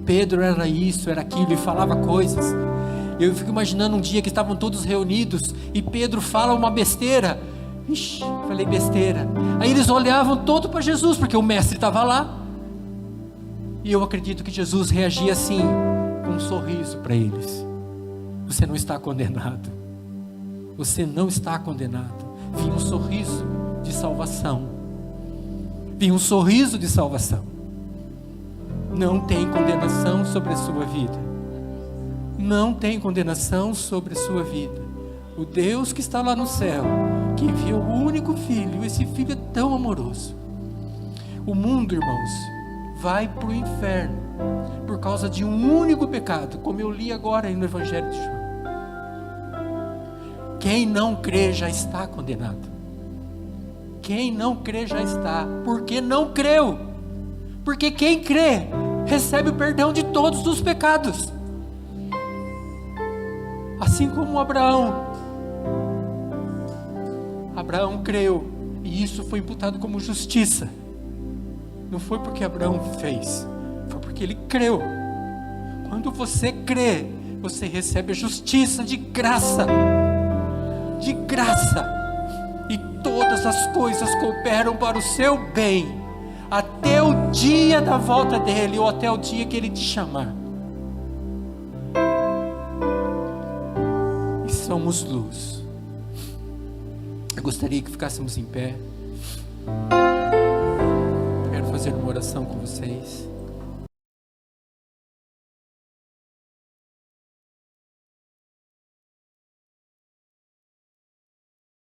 Pedro era isso, era aquilo, e falava coisas. Eu fico imaginando um dia que estavam todos reunidos e Pedro fala uma besteira. Ixi, falei besteira. Aí eles olhavam todo para Jesus, porque o mestre estava lá. E eu acredito que Jesus reagia assim, com um sorriso para eles. Você não está condenado. Você não está condenado. Vinha um sorriso de salvação. Vinha um sorriso de salvação. Não tem condenação sobre a sua vida. Não tem condenação sobre a sua vida. O Deus que está lá no céu, que enviou o único filho, esse filho é tão amoroso. O mundo, irmãos, vai para o inferno por causa de um único pecado, como eu li agora no Evangelho de João. Quem não crê já está condenado. Quem não crê já está, porque não creu. Porque quem crê recebe o perdão de todos os pecados. Assim como Abraão creu, e isso foi imputado como justiça. Não foi porque Abraão fez, foi porque ele creu. Quando você crê, você recebe a justiça de graça. De graça. E todas as coisas cooperam para o seu bem, até o dia da volta dele, ou até o dia que ele te chamar. E somos luz. Eu gostaria que ficássemos em pé. Quero fazer uma oração com vocês.